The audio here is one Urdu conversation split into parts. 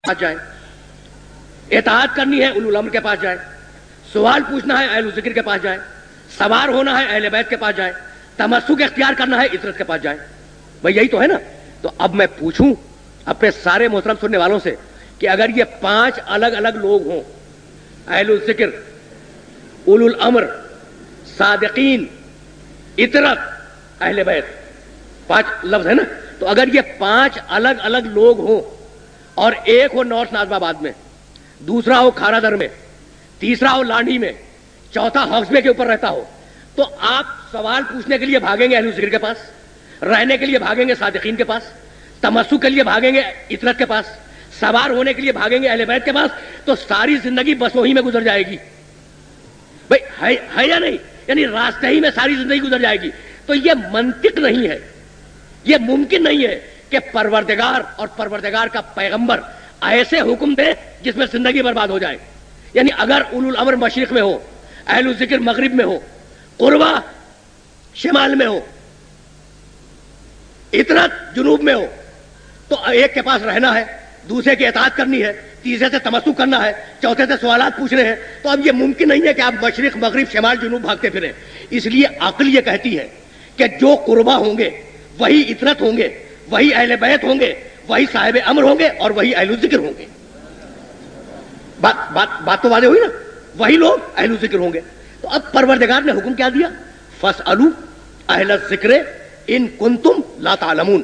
پاس جائیں، اطاعت کرنی ہے اولو الامر کے پاس جائیں، سوال پوچھنا ہے اہل ذکر کے پاس جائیں، سوار ہونا ہے اہل بیت کے پاس جائیں، تمسک اختیار کرنا ہے عترت کے پاس جائیں. بھائی یہی تو ہے نا. تو اب میں پوچھوں اپنے سارے محترم سننے والوں سے کہ اگر یہ 5 الگ الگ لوگ ہوں، اہل الذکر، اولو الامر، صادقین، عترت، اہل بیت، 5 لفظ ہے نا. تو اگر یہ 5 الگ الگ لوگ ہوں اور ایک ہو نارتھ ناظم آباد میں، دوسرا ہو کھارا در میں، تیسرا ہو لانڈھی میں، چوتھا ہاؤس کے اوپر رہتا ہو، تو آپ سوال پوچھنے کے لیے بھاگیں گے اہل ذکر کے پاس، رہنے کے لیے بھاگیں گے صادقین کے پاس، تمسک کے لیے بھاگیں گے عترت کے پاس، سوار ہونے کے لیے بھاگیں گے اہل بیت کے پاس. تو ساری زندگی بسوں ہی میں گزر جائے گی. بھائی ہے یا نہیں؟ یعنی راستے ہی میں ساری زندگی گزر جائے گی. تو یہ منطق نہیں ہے، یہ ممکن نہیں ہے کہ پروردگار اور پروردگار کا پیغمبر ایسے حکم دے جس میں زندگی برباد ہو جائے. یعنی اگر اولو الامر مشرق میں ہو، اہل الذکر مغرب میں ہو، قربا شمال میں ہو، عترت جنوب میں ہو، تو ایک کے پاس رہنا ہے، دوسرے کی اطاعت کرنی ہے، تیسرے سے تمسک کرنا ہے، چوتھے سے سوالات پوچھنے ہیں. تو اب یہ ممکن نہیں ہے کہ آپ مشرق مغرب شمال جنوب بھاگتے پھریں. اس لیے عقل یہ کہتی ہے کہ جو قربا ہوں گے وہی عترت ہوں گے، وہی اہل بیت ہوں گے، وہی صاحب امر ہوں گے، اور وہی اہل الذکر ہوں گے. بات تو واضح ہوئی نا. وہی لوگ اہل الذکر ہوں گے. تو اب پروردگار نے حکم کیا دیا؟ فاسألوا اہل الذکر ان کنتم لا تعلمون.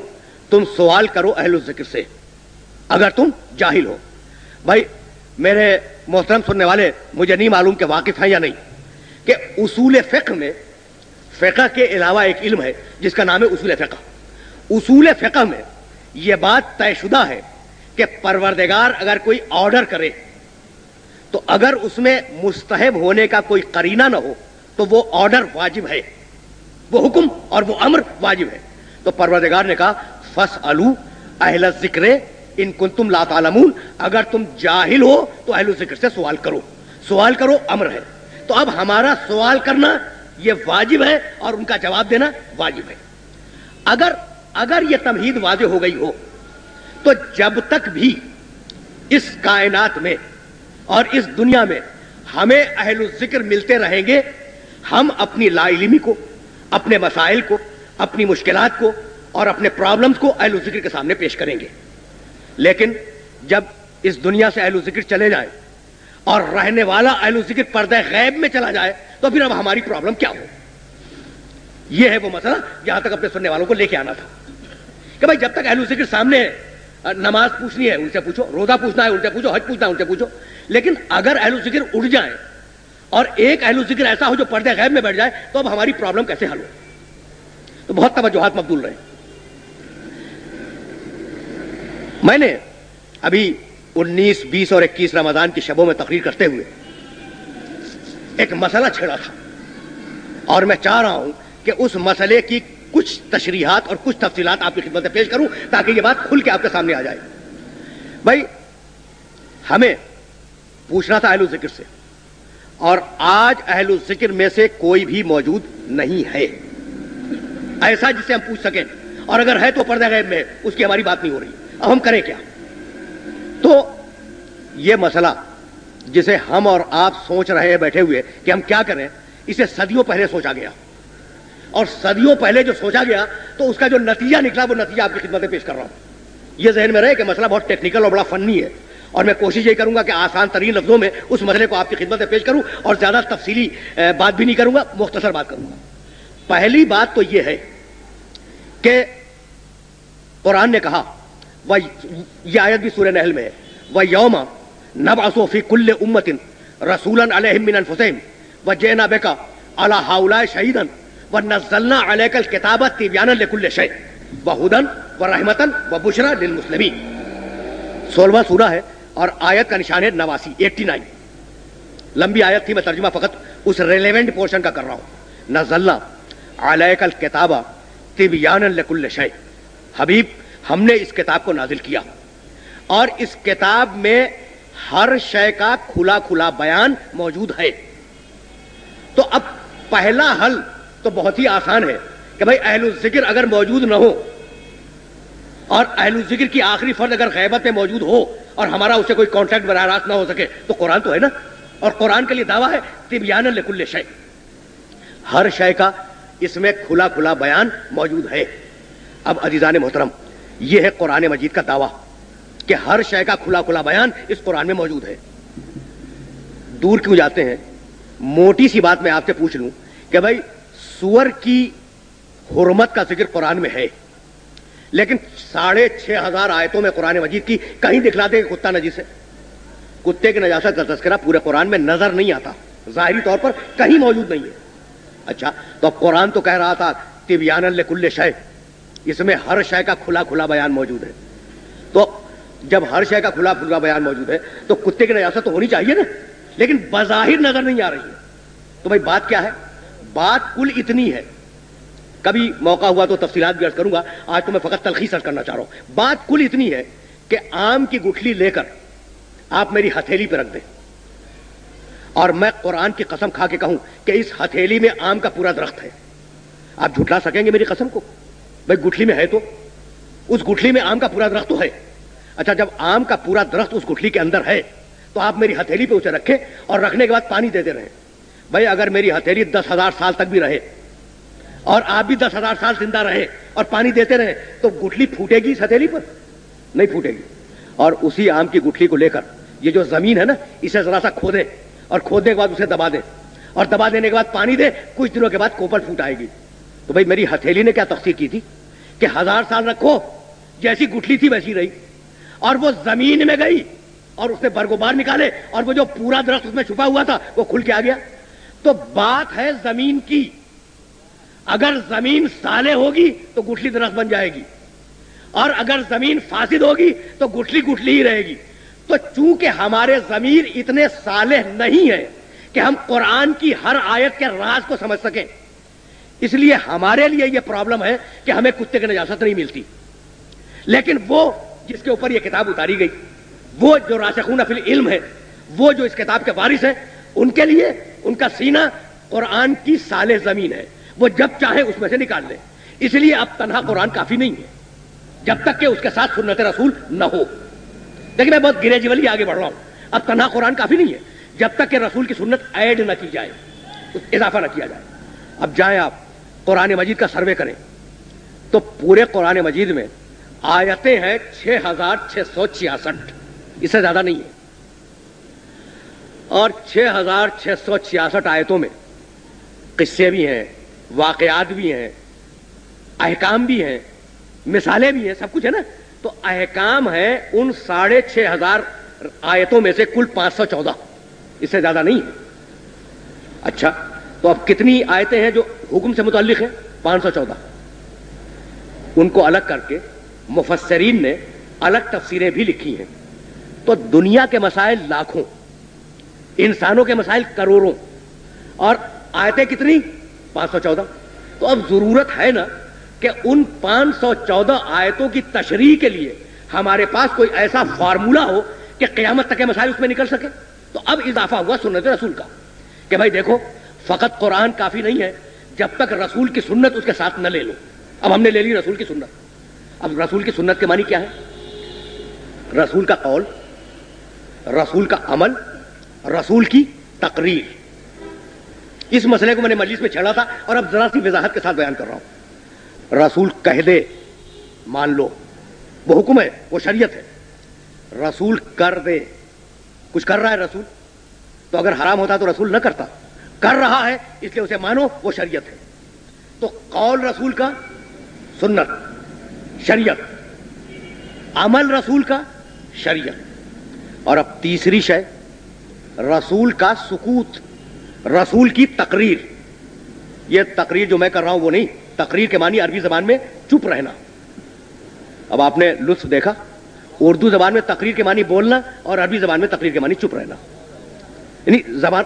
تم سوال کرو اہل الذکر سے اگر تم جاہل ہو. بھائی میرے محترم سننے والے، مجھے نہیں معلوم کہ واقف ہیں یا نہیں، کہ اصول فقہ میں، فقہ کے علاوہ ایک علم ہے جس کا نام ہے اصول فقہ. اصول فقہ میں یہ بات طے شدہ ہے کہ پروردگار اگر کوئی آرڈر کرے تو اگر اس میں مستحب ہونے کا کوئی قرینہ نہ ہو تو وہ آرڈر واجب ہے، وہ حکم اور وہ امر واجب ہے. تو پروردگار نے کہا فاسألوا اہل الذکر ان کنتم لا تعلمون. اگر تم جاہل ہو تو اہل الذکر سے سوال کرو. سوال کرو امر ہے. تو اب ہمارا سوال کرنا یہ واجب ہے اور ان کا جواب دینا واجب ہے. اگر یہ تمہید واضح ہو گئی ہو تو جب تک بھی اس کائنات میں اور اس دنیا میں ہمیں اہل الذکر ملتے رہیں گے، ہم اپنی لا علمی کو، اپنے مسائل کو، اپنی مشکلات کو اور اپنے پرابلمز کو اہل الذکر کے سامنے پیش کریں گے. لیکن جب اس دنیا سے اہل الذکر چلے جائیں اور رہنے والا اہل الذکر پردہ غیب میں چلا جائے تو پھر اب ہماری پرابلم کیا ہو؟ یہ ہے وہ مسئلہ جہاں تک اپنے سننے والوں کو لے کے آنا تھا کہ بھائی جب تک اہل الذکر سامنے ہے، نماز پوچھنی ہے ان سے پوچھو، روزہ پوچھنا ہے ان سے پوچھو، حج پوچھنا ہے ان سے پوچھو. لیکن اگر اہل الذکر اڑ جائیں اور ایک اہل الذکر ایسا ہو جو پردہ غیب میں بیٹھ جائے تو اب ہماری پرابلم کیسے حل ہو؟ تو بہت توجہات مبذول رہے. میں نے ابھی 19، 20 اور 21 رمضان کی شبوں میں تقریر کرتے ہوئے ایک مسئلہ چھیڑا تھا اور میں چاہ رہا ہوں کہ اس مسئلے کی کچھ تشریحات اور کچھ تفصیلات آپ کی خدمت میں پیش کروں تاکہ یہ بات کھل کے آپ کے سامنے آ جائے. بھائی ہمیں پوچھنا تھا اہل الذکر سے، اور آج اہل الذکر میں سے کوئی بھی موجود نہیں ہے ایسا جس سے ہم پوچھ سکیں، اور اگر ہے تو پردہ غیب میں، اس کی ہماری بات نہیں ہو رہی. اب ہم کریں کیا؟ تو یہ مسئلہ جسے ہم اور آپ سوچ رہے ہیں بیٹھے ہوئے کہ ہم کیا کریں، اسے صدیوں پہلے سوچا گیا، اور صدیوں پہلے جو سوچا گیا تو اس کا جو نتیجہ نکلا وہ نتیجہ آپ کی خدمت میں پیش کر رہا ہوں. یہ ذہن میں رہے کہ مسئلہ بہت ٹیکنیکل اور بڑا فنی ہے، اور میں کوشش یہ کروں گا کہ آسان ترین لفظوں میں اس مسئلے کو آپ کی خدمت میں پیش کروں اور زیادہ تفصیلی بات بھی نہیں کروں گا، مختصر بات کروں گا. پہلی بات تو یہ ہے کہ قرآن نے کہا، یہ آیت بھی سورہ نحل میں ہے، وَيَوْمَ نَبْعَثُ فِي كُلِّ أُمَّةٍ رَسُولًا عَلَيْهِمْ مِنْ أَنفُسِهِمْ وَجِئْنَا بِكَ عَلَى هَؤُلَاءِ شَهِيدًا وَنَزَّلْنَا عَلَيْكَ الْكِتَابَ تِبْيَانًا لِكُلِّ شَيْءٍ وَهُدًى وَرَحْمَةً وَبُشْرًى لِلْمُسْلِمِينَ. 16واں سورہ ہے اور آیت کا نشان ہے 89، 89. لمبی آیت تھی، میں ترجمہ فقط اس ریلیونٹ پورشن کا کر رہا ہوں. نزلنا علیک الکتاب تبیانا لکل شیء. حبیب ہم نے اس کتاب کو نازل کیا اور اس کتاب میں ہر شے کا کھلا کھلا بیان موجود ہے. تو اب پہلا حل تو بہت ہی آسان ہے کہ بھائی اہل الذکر اگر موجود نہ ہو اور اہل الذکر کی آخری فرد اگر غیبت میں موجود ہو اور ہمارا اسے کوئی کانٹیکٹ براہ راست نہ ہو سکے تو قرآن تو ہے نا. اور قرآن کے لیے دعویٰ ہے تبیانا لکل شیء, ہر شے کا اس میں کھلا کھلا بیان موجود ہے. اب عزیزان محترم, یہ ہے قرآن مجید کا دعویٰ کہ ہر شے کا کھلا کھلا بیان اس قرآن میں موجود ہے. دور کیوں جاتے ہیں, موٹی سی بات میں آپ سے پوچھ لوں کہ بھائی سور کی حرمت کا ذکر قرآن میں ہے, لیکن 6500 آیتوں میں قرآن مجید کی کہیں دکھلا دے کہ کتا نجس ہے. کتے کی نجاست کا تذکرہ پورے قرآن میں نظر نہیں آتا, ظاہری طور پر کہیں موجود نہیں ہے. اچھا, تو اب قرآن تو کہہ رہا تھا تبیانا لکل شیء, اس میں ہر شے کا کھلا کھلا بیان موجود ہے. تو جب ہر شے کا کھلا کھلا بیان موجود ہے تو کتے کی نجاست تو ہونی چاہیے نا, لیکن بظاہر نظر نہیں آ رہی ہے. تو بھائی بات کیا ہے؟ بات کل اتنی ہے, کبھی موقع ہوا تو تفصیلات بھی عرض کروں گا, آج تو میں فقط تلخیص عرض کرنا چاہ رہا ہوں. بات کل اتنی ہے کہ آم کی گٹھلی لے کر آپ میری ہتھیلی پہ رکھ دیں اور میں قرآن کی قسم کھا کے کہوں کہ اس ہتھیلی میں آم کا پورا درخت ہے, آپ جھٹلا سکیں گے میری قسم کو؟ بھائی گٹھلی میں ہے تو اس گٹھلی میں آم کا پورا درخت تو ہے. اچھا, جب آم کا پورا درخت اس گٹھلی کے اندر ہے تو آپ میری ہتھیلی پہ اسے رکھیں اور رکھنے کے بعد پانی دیتے رہیں. بھائی اگر میری ہتھیلی 10,000 سال تک بھی رہے اور آپ بھی 10,000 سال زندہ رہے اور پانی دیتے رہیں تو گٹھلی پھوٹے گی اس ہتھیلی پر؟ نہیں پھوٹے گی. اور اسی آم کی گٹھلی کو لے کر یہ جو زمین ہے نا, اسے ذرا سا کھودیں اور کھودنے کے بعد اسے دبا دیں اور دبا دینے کے بعد پانی دیں, کچھ دنوں کے بعد کوپل پھوٹ آئے گی. تو بھائی میری ہتھیلی نے کیا تفسیر کی تھی کہ 1000 سال رکھو, جیسی گٹھلی تھی ویسی رہی, اور وہ زمین میں گئی اور اس نے برگوبار نکالے اور وہ جو پورا درخت اس میں چھپا ہوا تھا وہ کھل کے آ گیا. تو بات ہے زمین کی, اگر زمین صالح ہوگی تو گٹھلی درخت بن جائے گی, اور اگر زمین فاسد ہوگی تو گٹھلی گٹھلی ہی رہے گی. تو چونکہ ہمارے ضمیر اتنے صالح نہیں ہے کہ ہم قرآن کی ہر آیت کے راز کو سمجھ سکیں, اس لیے ہمارے لیے یہ پرابلم ہے کہ ہمیں کتے کی نجاست نہیں ملتی. لیکن وہ جس کے اوپر یہ کتاب اتاری گئی, وہ جو راسخون فی العلم ہے, وہ جو اس کتاب کے وارث ہیں, ان کے لیے ان کا سینہ قرآن کی صالح زمین ہے, وہ جب چاہے اس میں سے نکال لیں. اس لیے اب تنہا قرآن کافی نہیں ہے جب تک کہ اس کے ساتھ سنت رسول نہ ہو. لیکن میں بہت گریجولی آگے بڑھ رہا ہوں. اب تنہا قرآن کافی نہیں ہے جب تک کہ رسول کی سنت ایڈ نہ کی جائے, اضافہ نہ کیا جائے. اب جائیں آپ قرآن مجید کا سروے کریں تو پورے قرآن مجید میں آیتیں ہیں 6666, اس سے زیادہ نہیں ہے. اور 6666 آیتوں میں قصے بھی ہیں, واقعات بھی ہیں, احکام بھی ہیں, مثالیں بھی ہیں, سب کچھ ہے نا. تو احکام ہیں ان 6500 آیتوں میں سے کل 514, اس سے زیادہ نہیں ہے. اچھا, تو اب کتنی آیتیں ہیں جو حکم سے متعلق ہیں؟ 514. ان کو الگ کر کے مفسرین نے الگ تفسیریں بھی لکھی ہیں. تو دنیا کے مسائل لاکھوں, انسانوں کے مسائل کروڑوں, اور آیتیں کتنی؟ 514. تو اب ضرورت ہے نا کہ ان 514 آیتوں کی تشریح کے لیے ہمارے پاس کوئی ایسا فارمولا ہو کہ قیامت تک کے مسائل اس میں نکل سکے. تو اب اضافہ ہوا سنت رسول کا کہ بھائی دیکھو, فقط قرآن کافی نہیں ہے جب تک رسول کی سنت اس کے ساتھ نہ لے لو. اب ہم نے لے لی رسول کی سنت. اب رسول کی سنت کے معنی کیا ہے؟ رسول کا قول, رسول کا عمل, رسول کی تقریر. اس مسئلے کو میں نے مجلس میں چھیڑا تھا اور اب ذرا سی وضاحت کے ساتھ بیان کر رہا ہوں. رسول کہہ دے مان لو, وہ حکم ہے, وہ شریعت ہے. رسول کر دے, کچھ کر رہا ہے رسول, تو اگر حرام ہوتا تو رسول نہ کرتا, کر رہا ہے اس لیے اسے مانو, وہ شریعت ہے. تو قول رسول کا سنت شریعت, عمل رسول کا شریعت. اور اب تیسری شے رسول کا سکوت, رسول کی تقریر. یہ تقریر جو میں کر رہا ہوں وہ نہیں, تقریر کے معنی عربی زبان میں چپ رہنا. اب آپ نے لطف دیکھا, اردو زبان میں تقریر کے معنی بولنا اور عربی زبان میں تقریر کے معنی چپ رہنا, یعنی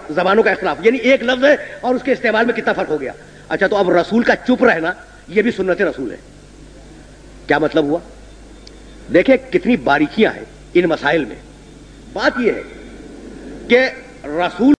زبانوں کا اختلاف, یعنی ایک لفظ ہے اور اس کے استعمال میں کتنا فرق ہو گیا. اچھا, تو اب رسول کا چپ رہنا یہ بھی سنت رسول ہے. کیا مطلب ہوا؟ دیکھیں کتنی باریکیاں ہیں ان مسائل میں. بات یہ ہے کہ رسول